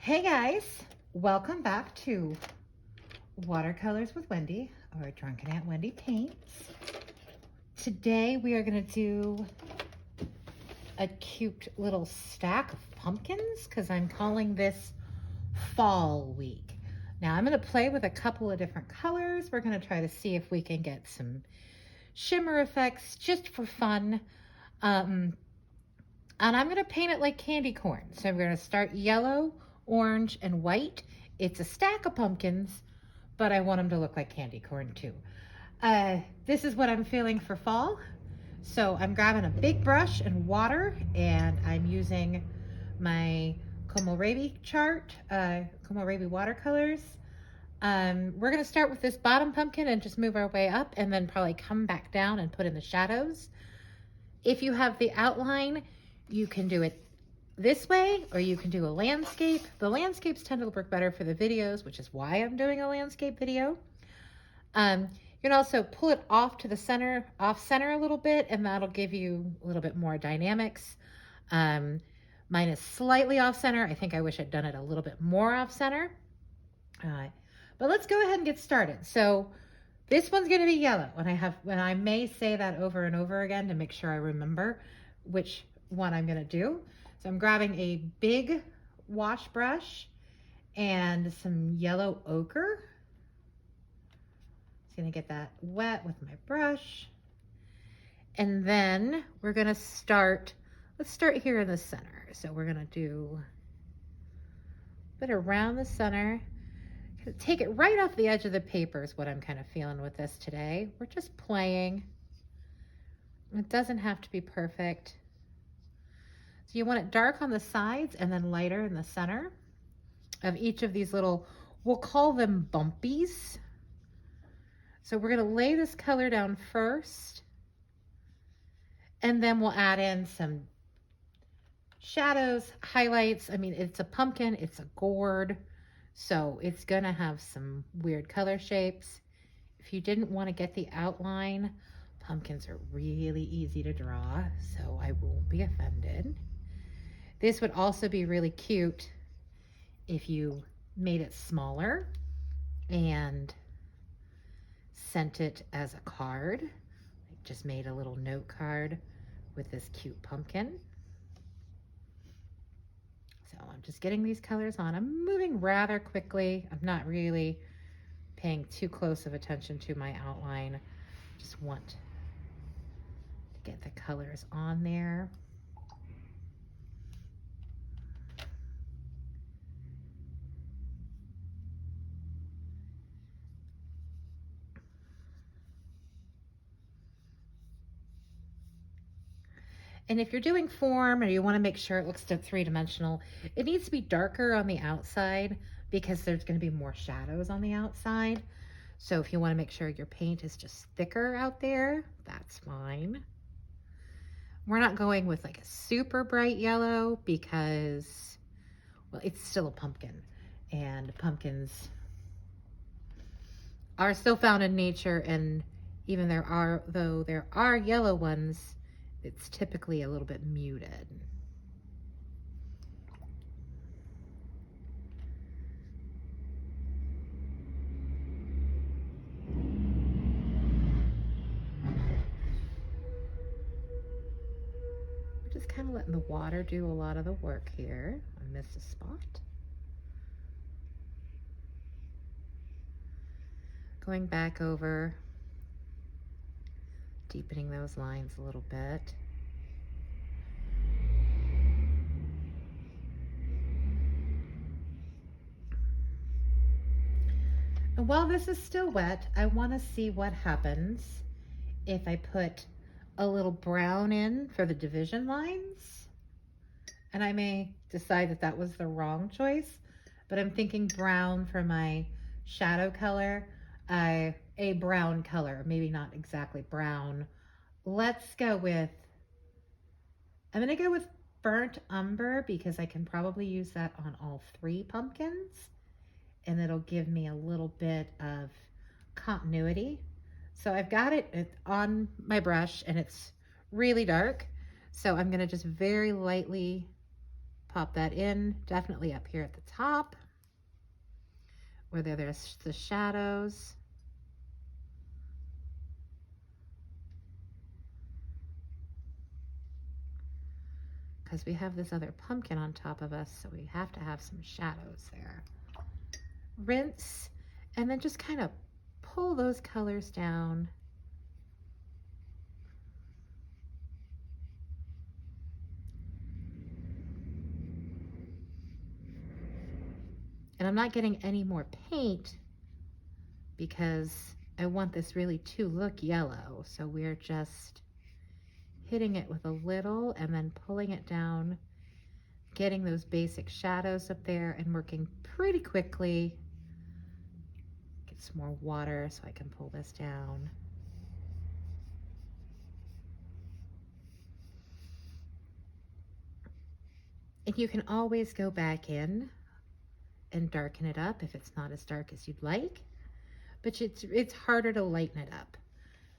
Hey guys, welcome back to Watercolors with Wendy, or Drunken Aunt Wendy Paints. Today we are going to do a cute little stack of pumpkins because I'm calling this Fall Week. Now I'm going to play with a couple of different colors. We're going to try to see if we can get some shimmer effects just for fun. And I'm going to paint it like candy corn. So we're going to start yellow, orange, and white. It's a stack of pumpkins, but I want them to look like candy corn too. This is what I'm feeling for fall. So I'm grabbing a big brush and water, and I'm using my Komorebi Komorebi Watercolors. We're going to start with this bottom pumpkin and just move our way up, and then probably come back down and put in the shadows. If you have the outline, you can do it this way, or you can do a landscape. The landscapes tend to work better for the videos, which is why I'm doing a landscape video. You can also pull it off to the center, off center a little bit, and that'll give you a little bit more dynamics. Mine is slightly off center. I think I wish I'd done it a little bit more off center. But let's go ahead and get started. So this one's going to be yellow, and I may say that over and over again to make sure I remember which one I'm going to do. So I'm grabbing a big wash brush and some yellow ochre. Just going to get that wet with my brush. And then we're going to start, let's start here in the center. So we're going to do a bit around the center. Take it right off the edge of the paper is what I'm kind of feeling with this today. We're just playing. It doesn't have to be perfect. So you want it dark on the sides and then lighter in the center of each of these little, we'll call them bumpies. So we're going to lay this color down first, and then we'll add in some shadows, highlights. I mean, it's a pumpkin, it's a gourd, so it's going to have some weird color shapes. If you didn't want to get the outline, pumpkins are really easy to draw, so I won't be offended. This would also be really cute if you made it smaller and sent it as a card. I just made a little note card with this cute pumpkin. So I'm just getting these colors on. I'm moving rather quickly. I'm not really paying too close of attention to my outline. Just want to get the colors on there. And if you're doing form or you want to make sure it looks three-dimensional, it needs to be darker on the outside because there's going to be more shadows on the outside. So if you want to make sure your paint is just thicker out there, that's fine. We're not going with like a super bright yellow because, well, it's still a pumpkin, and pumpkins are still found in nature, and even though there are yellow ones, it's typically a little bit muted. We're just kind of letting the water do a lot of the work here. I missed a spot. Going back over, deepening those lines a little bit. And while this is still wet, I want to see what happens if I put a little brown in for the division lines. And I may decide that that was the wrong choice, but I'm thinking brown for my shadow color. A brown color, maybe not exactly brown. Let's go with, I'm going to go with burnt umber because I can probably use that on all three pumpkins, and it'll give me a little bit of continuity. So I've got it on my brush and it's really dark. So I'm going to just very lightly pop that in, definitely up here at the top, where there's the shadows. Because we have this other pumpkin on top of us, so we have to have some shadows there. Rinse, and then just kind of pull those colors down. And I'm not getting any more paint because I want this really to look yellow. So we're just hitting it with a little and then pulling it down, getting those basic shadows up there and working pretty quickly. Get some more water so I can pull this down. And you can always go back in and darken it up if it's not as dark as you'd like, but it's harder to lighten it up.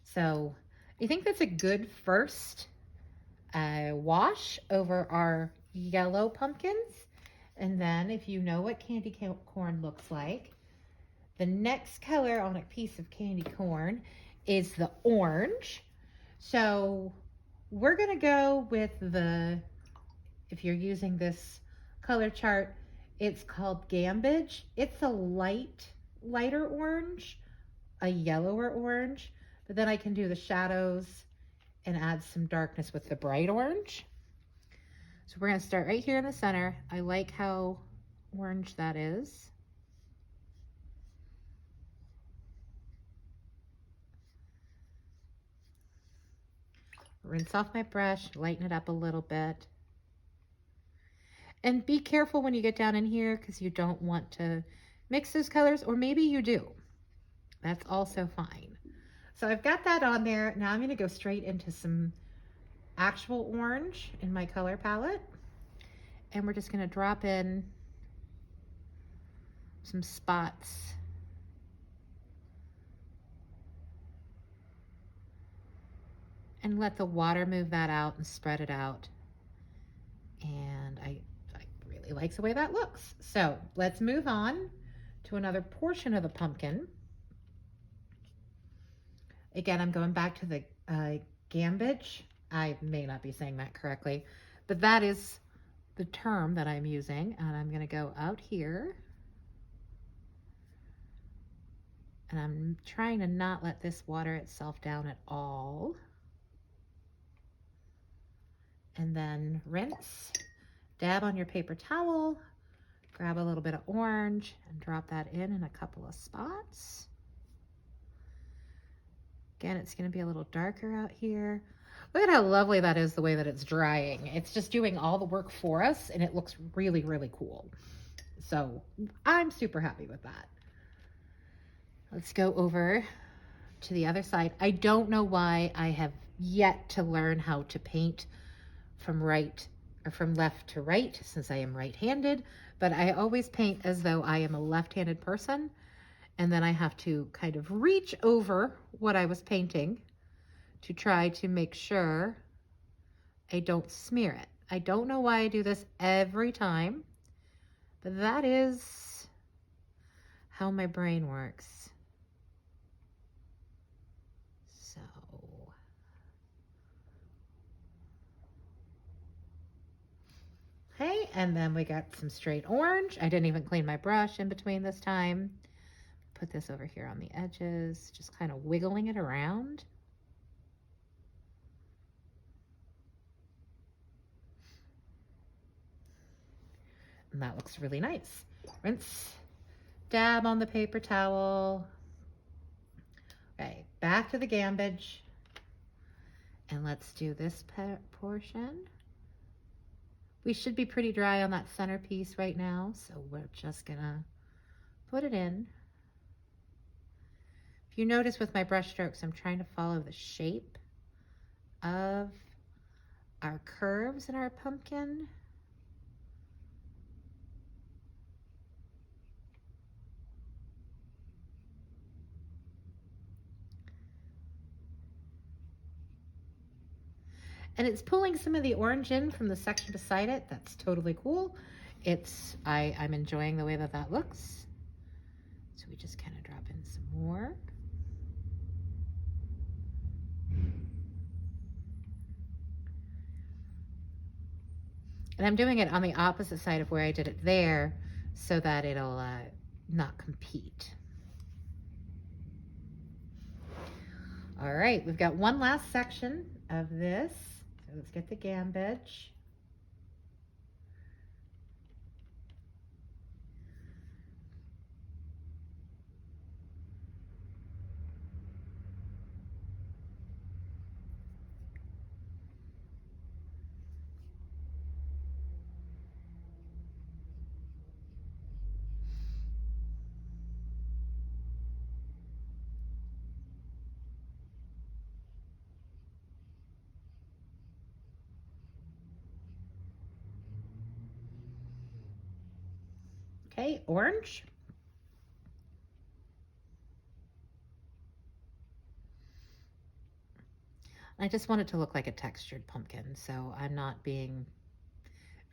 So I think that's a good first wash over our yellow pumpkins. And then if you know what candy corn looks like, the next color on a piece of candy corn is the orange. So we're gonna go with the, if you're using this color chart, it's called Gambage. It's a lighter orange, a yellower orange, but then I can do the shadows and add some darkness with the bright orange. So we're gonna start right here in the center. I like how orange that is. Rinse off my brush, lighten it up a little bit. And be careful when you get down in here because you don't want to mix those colors, or maybe you do. That's also fine. So I've got that on there. Now I'm going to go straight into some actual orange in my color palette. And we're just going to drop in some spots. And let the water move that out and spread it out. And I really like the way that looks. So let's move on to another portion of the pumpkin. Again, I'm going back to the Gambage. I may not be saying that correctly, but that is the term that I'm using. And I'm going to go out here. And I'm trying to not let this water itself down at all. And then rinse, dab on your paper towel, grab a little bit of orange and drop that in a couple of spots. Again, it's going to be a little darker out here. Look at how lovely that is, the way that it's drying. It's just doing all the work for us, and it looks really, really cool. So I'm super happy with that. Let's go over to the other side. I don't know why I have yet to learn how to paint from left to right, since I am right-handed, but I always paint as though I am a left-handed person, and then I have to kind of reach over what I was painting to try to make sure I don't smear it. I don't know why I do this every time, but that is how my brain works. So okay, and then we got some straight orange. I didn't even clean my brush in between this time. Put this over here on the edges, just kind of wiggling it around. And that looks really nice. Rinse, dab on the paper towel. Okay, back to the Gambage. And let's do this portion. We should be pretty dry on that centerpiece right now, so we're just gonna put it in. If you notice with my brush strokes, I'm trying to follow the shape of our curves in our pumpkin. And it's pulling some of the orange in from the section beside it. That's totally cool. I'm enjoying the way that that looks. So we just kind of drop in some more. And I'm doing it on the opposite side of where I did it there so that it'll not compete. All right, we've got one last section of this. So let's get the Gambage. Okay, orange. I just want it to look like a textured pumpkin, so I'm not being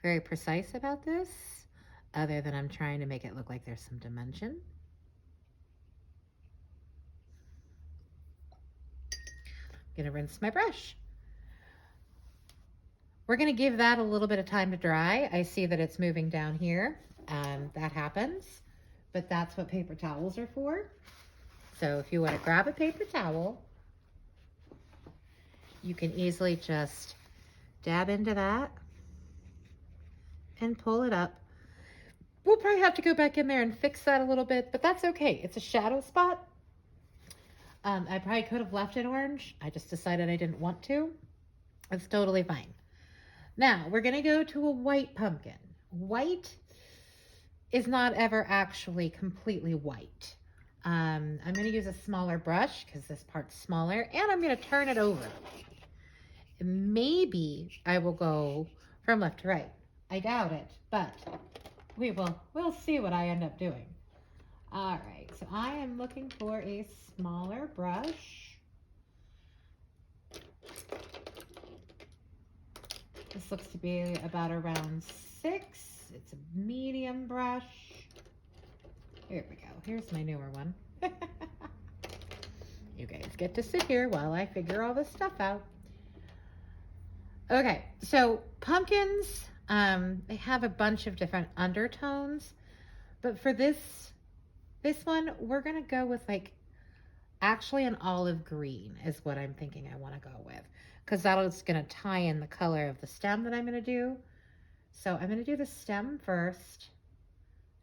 very precise about this, other than I'm trying to make it look like there's some dimension. I'm gonna rinse my brush. We're gonna give that a little bit of time to dry. I see that it's moving down here. That happens, but that's what paper towels are for. So if you want to grab a paper towel, you can easily just dab into that and pull it up. We'll probably have to go back in there and fix that a little bit, but that's okay. It's a shadow spot. I probably could have left it orange. I just decided I didn't want to. It's totally fine. Now we're gonna go to a white pumpkin. White is not ever actually completely white. I'm gonna use a smaller brush because this part's smaller, and I'm gonna turn it over. Maybe I will go from left to right. I doubt it, but we'll see what I end up doing. All right, so I am looking for a smaller brush. This looks to be about around 6. It's a medium brush. Here we go. Here's my newer one. You guys get to sit here while I figure all this stuff out. Okay, so pumpkins, they have a bunch of different undertones, but for this one, we're gonna go with like actually an olive green is what I'm thinking I want to go with, because that's gonna tie in the color of the stem that I'm gonna do. So I'm gonna do the stem first.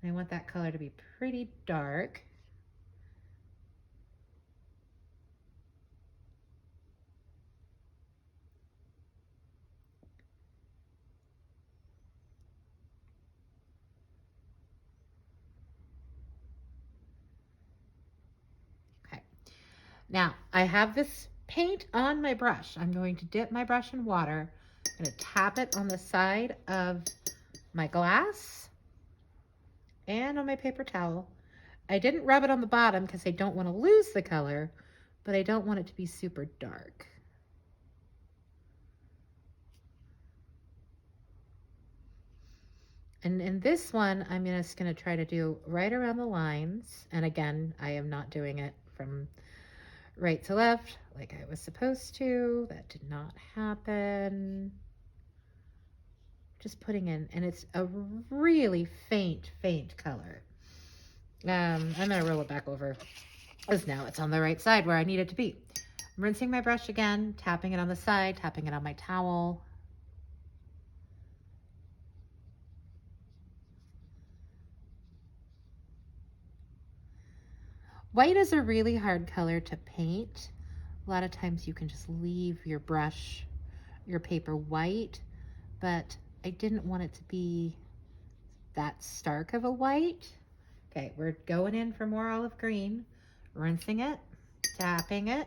I want that color to be pretty dark. Okay. Now I have this paint on my brush. I'm going to dip my brush in water. I'm going to tap it on the side of my glass and on my paper towel. I didn't rub it on the bottom because I don't want to lose the color, but I don't want it to be super dark. And in this one, I'm just going to try to do right around the lines. And again, I am not doing it from right to left like I was supposed to. That did not happen. Just putting in, and it's a really faint color. I'm gonna roll it back over because now it's on the right side where I need it to be. I'm rinsing my brush again, tapping it on the side, tapping it on my towel. White is a really hard color to paint. A lot of times you can just leave your brush, your paper white, but I didn't want it to be that stark of a white. Okay, we're going in for more olive green, rinsing it, tapping it,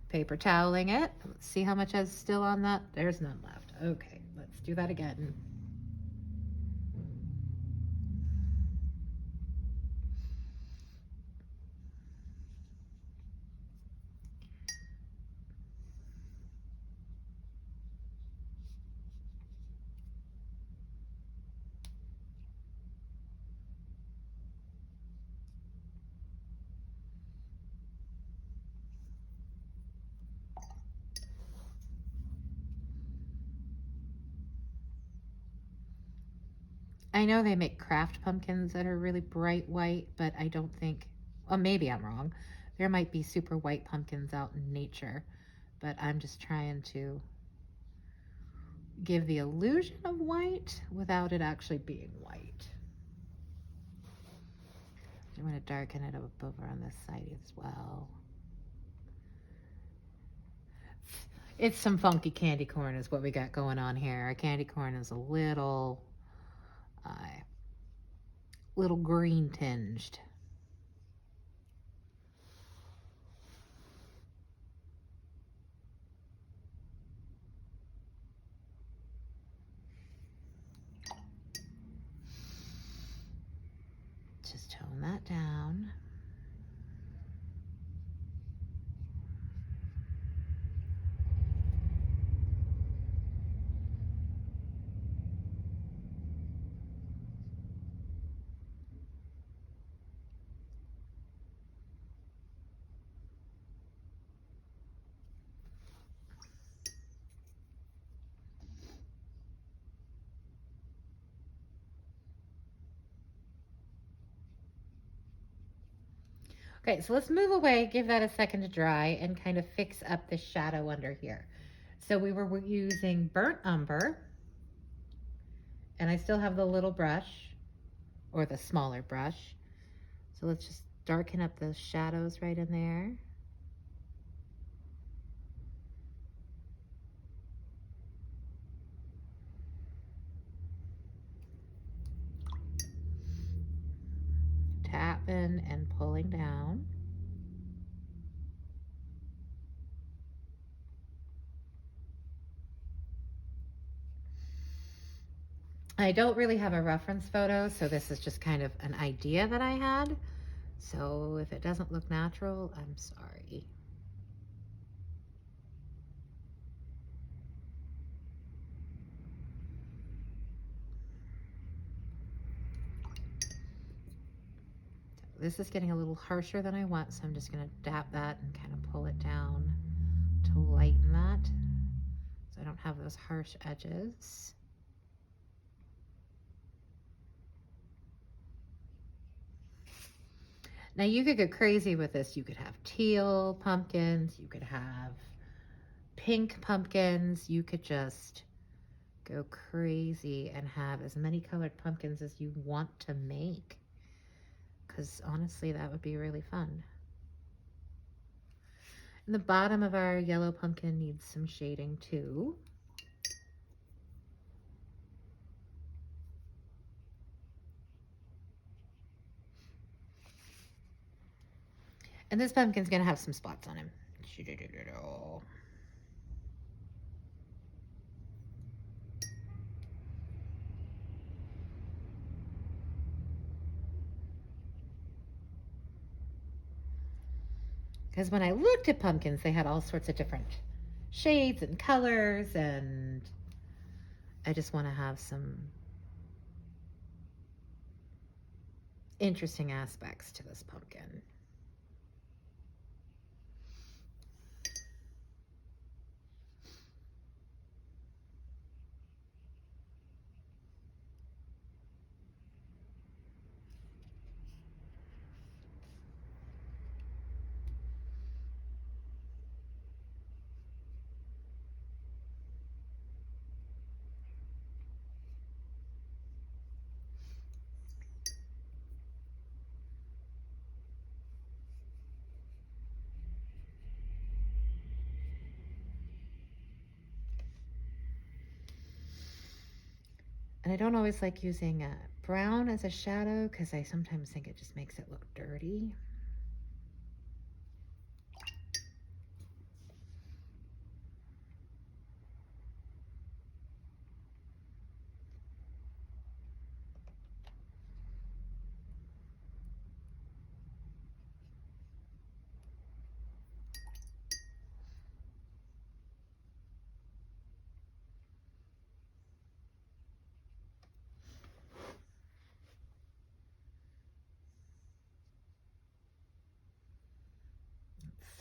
paper toweling it. Let's see how much is still on that. There's none left. Okay, let's do that again. I know they make craft pumpkins that are really bright white, but I don't think, well, maybe I'm wrong. There might be super white pumpkins out in nature, but I'm just trying to give the illusion of white without it actually being white. I'm going to darken it up over on this side as well. It's some funky candy corn is what we got going on here. Our candy corn is a little green tinged. Just tone that down. Okay, so let's move away, give that a second to dry, and kind of fix up the shadow under here. So we were using burnt umber, and I still have the little brush, or the smaller brush. So let's just darken up those shadows right in there. Tapping and pulling down. I don't really have a reference photo, so this is just kind of an idea that I had. So if it doesn't look natural, I'm sorry. This is getting a little harsher than I want, so I'm just going to dab that and kind of pull it down to lighten that so I don't have those harsh edges. Now you could go crazy with this. You could have teal pumpkins, you could have pink pumpkins, you could just go crazy and have as many colored pumpkins as you want to make. Because honestly, that would be really fun. And the bottom of our yellow pumpkin needs some shading too. And this pumpkin's gonna have some spots on him. Because when I looked at pumpkins, they had all sorts of different shades and colors, and I just want to have some interesting aspects to this pumpkin. And I don't always like using brown as a shadow because I sometimes think it just makes it look dirty.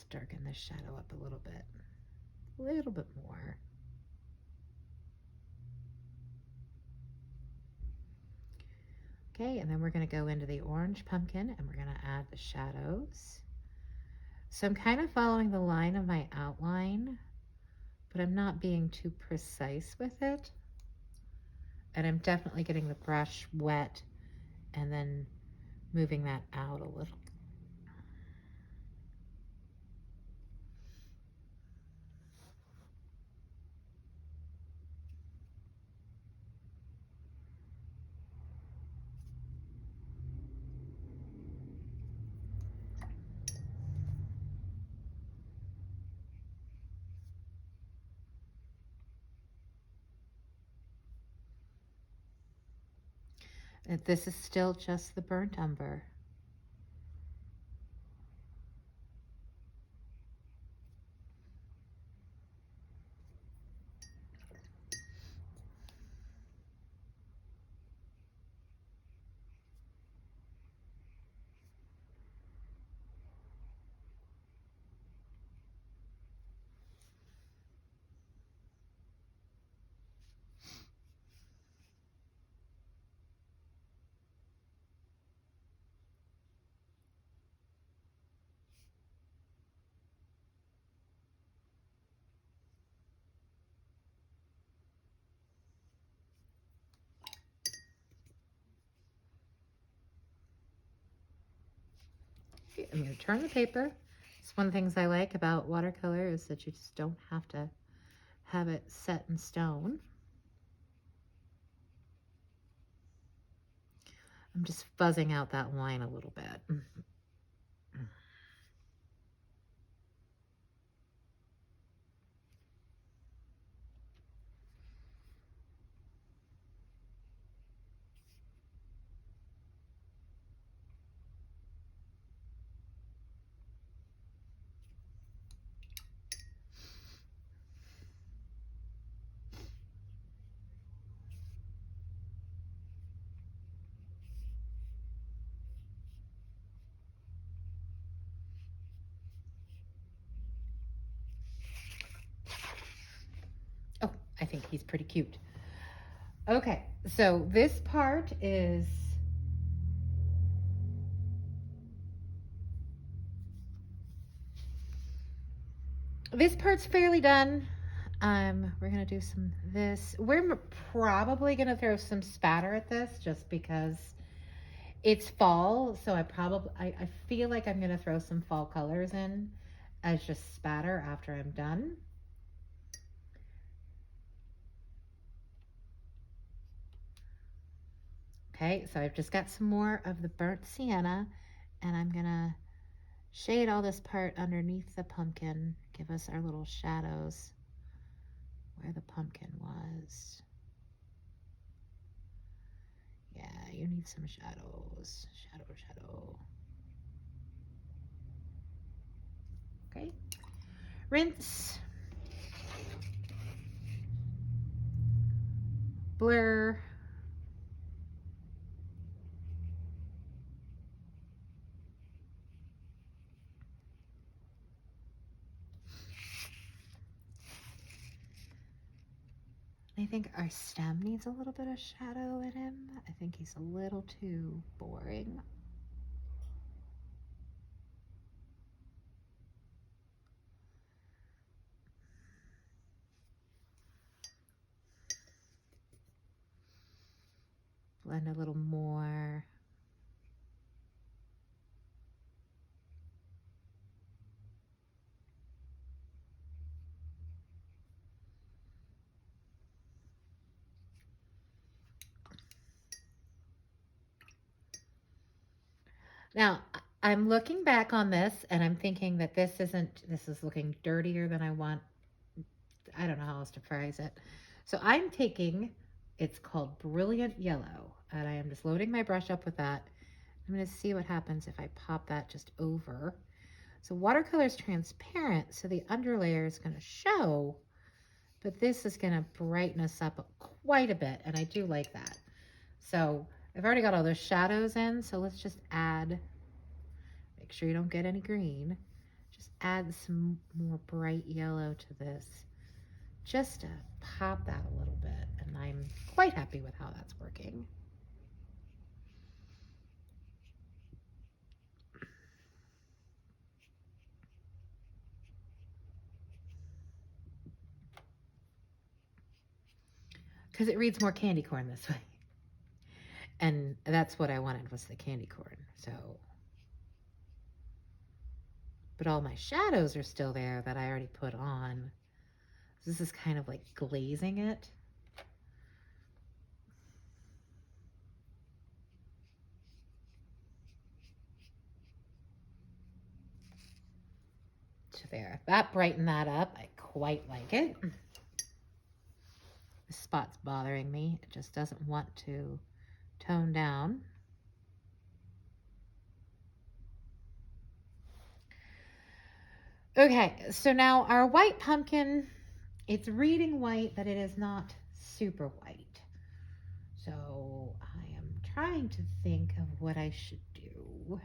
Darken the shadow up a little bit more. Okay, and then we're going to go into the orange pumpkin and we're going to add the shadows. So I'm kind of following the line of my outline, but I'm not being too precise with it. And I'm definitely getting the brush wet and then moving that out a little. This is still just the burnt umber. I'm going to turn the paper. It's one of the things I like about watercolor is that you just don't have to have it set in stone. I'm just fuzzing out that line a little bit. Oh, I think he's pretty cute. Okay, so this part is fairly done. We're gonna do some this. We're probably gonna throw some spatter at this just because it's fall. So I feel like I'm gonna throw some fall colors in as just spatter after I'm done. Okay, so I've just got some more of the burnt sienna and I'm gonna shade all this part underneath the pumpkin, give us our little shadows where the pumpkin was. Yeah, you need some shadows. Shadow. Okay, rinse, blur, I think our stem needs a little bit of shadow in him. I think he's a little too boring. Blend a little more. Now, I'm looking back on this and I'm thinking that this is looking dirtier than I want. I don't know how else to phrase it. So I'm taking, it's called Brilliant Yellow, and I am just loading my brush up with that. I'm going to see what happens if I pop that just over. So watercolor is transparent, so the underlayer is going to show, but this is going to brighten us up quite a bit, and I do like that. So I've already got all those shadows in, so let's just add, make sure you don't get any green, just add some more bright yellow to this, just to pop that a little bit, and I'm quite happy with how that's working. because it reads more candy corn this way. And that's what I wanted, was the candy corn. So, but all my shadows are still there that I already put on. This is kind of like glazing it. So there, that brightened that up. I quite like it. This spot's bothering me. It just doesn't want to tone down. Okay, so now our white pumpkin, it's reading white, but it is not super white. So I am trying to think of what I should do.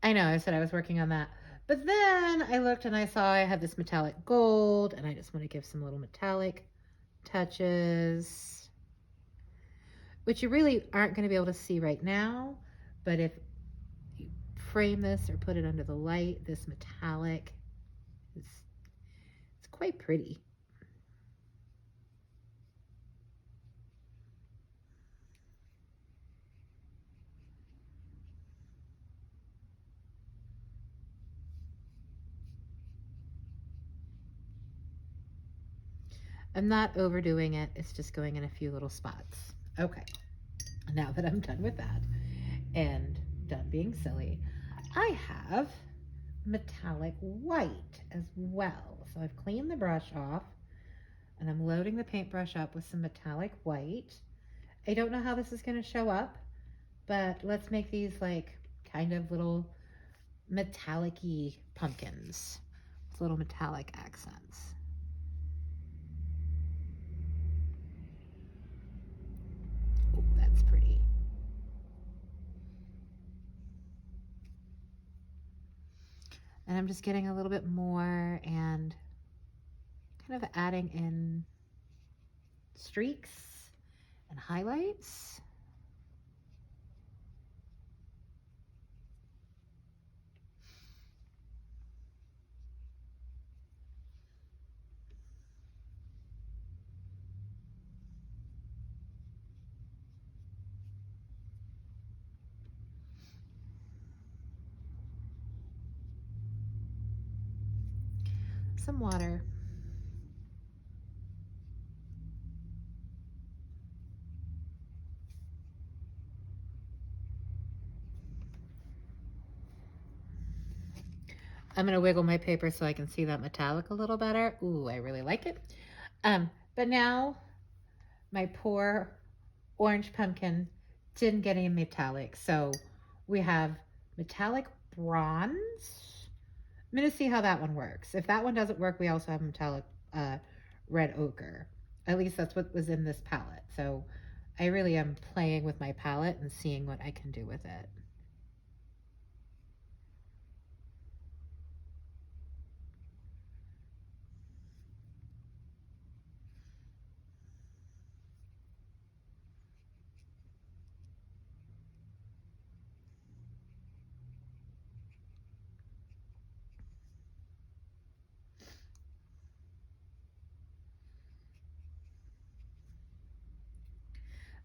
I know, I said I was working on that. But then I looked and I saw I had this metallic gold, and I just want to give some little metallic touches, which you really aren't going to be able to see right now. But if you frame this or put it under the light, this metallic is, it's quite pretty. I'm not overdoing it. It's just going in a few little spots. Okay, now that I'm done with that and done being silly, I have metallic white as well. So I've cleaned the brush off and I'm loading the paintbrush up with some metallic white. I don't know how this is going to show up, but let's make these like kind of little metallic-y pumpkins with little metallic accents. Oh, that's pretty. And I'm just getting a little bit more and kind of adding in streaks and highlights. Some water. I'm going to wiggle my paper so I can see that metallic a little better. Ooh, I really like it. But now my poor orange pumpkin didn't get any metallic. So we have metallic bronze. I'm going to see how that one works. If that one doesn't work, we also have metallic red ochre. At least that's what was in this palette. So I really am playing with my palette and seeing what I can do with it.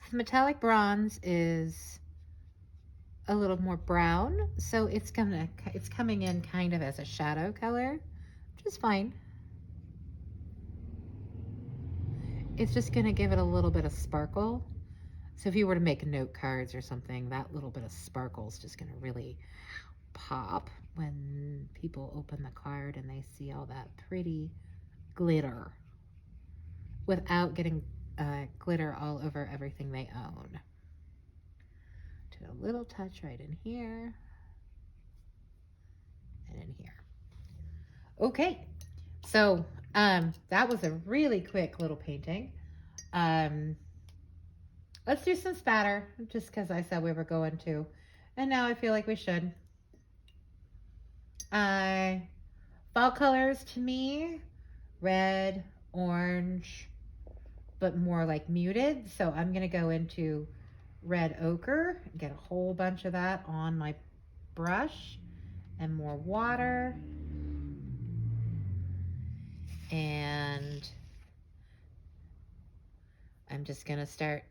The metallic bronze is a little more brown, so it's coming in kind of as a shadow color, which is fine. It's just gonna give it a little bit of sparkle. So if you were to make note cards or something, that little bit of sparkle is just gonna really pop when people open the card and they see all that pretty glitter without getting glitter all over everything they own. Did a little touch right in here and in here. Okay, so that was a really quick little painting. Let's do some spatter, just because I said we were going to, and now I feel like we should. Fall colors to me, red, orange, but more like muted. So I'm going to go into red ochre, get a whole bunch of that on my brush, and more water. And I'm just going to start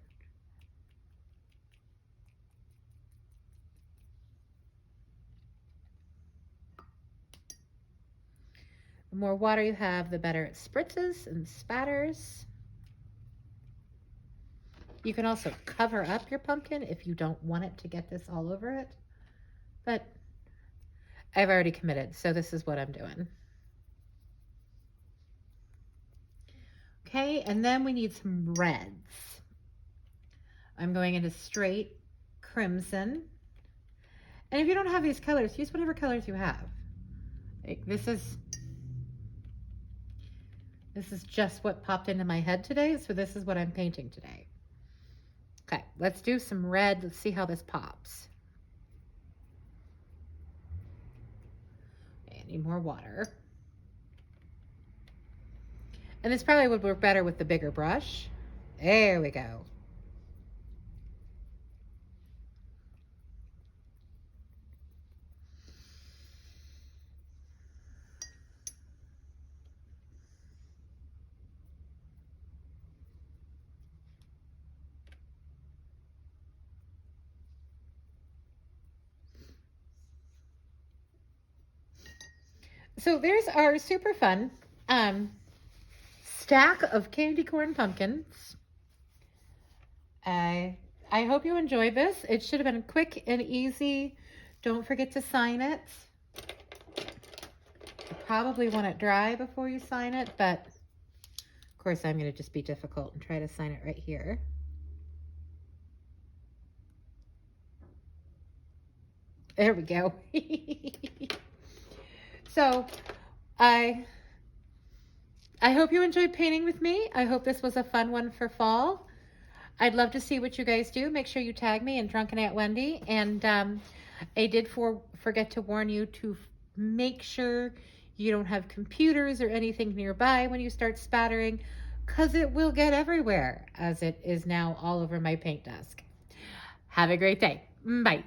the more water you have, the better it spritzes and spatters. You can also cover up your pumpkin if you don't want it to get this all over it. But I've already committed, so this is what I'm doing. Okay, and then we need some reds. I'm going into straight crimson. And if you don't have these colors, use whatever colors you have. Like, this is just what popped into my head today, so this is what I'm painting today. Okay, let's do some red. Let's see how this pops. Okay, I need more water. And this probably would work better with the bigger brush. There we go. So there's our super fun stack of candy corn pumpkins. I hope you enjoyed this. It should have been quick and easy. Don't forget to sign it. You probably want it dry before you sign it, but of course I'm going to just be difficult and try to sign it right here. There we go. So I hope you enjoyed painting with me. I hope this was a fun one for fall. I'd love to see what you guys do. Make sure you tag me and Drunken Aunt Wendy. And I did forget to warn you to make sure you don't have computers or anything nearby when you start spattering, because it will get everywhere, as it is now all over my paint desk. Have a great day. Bye.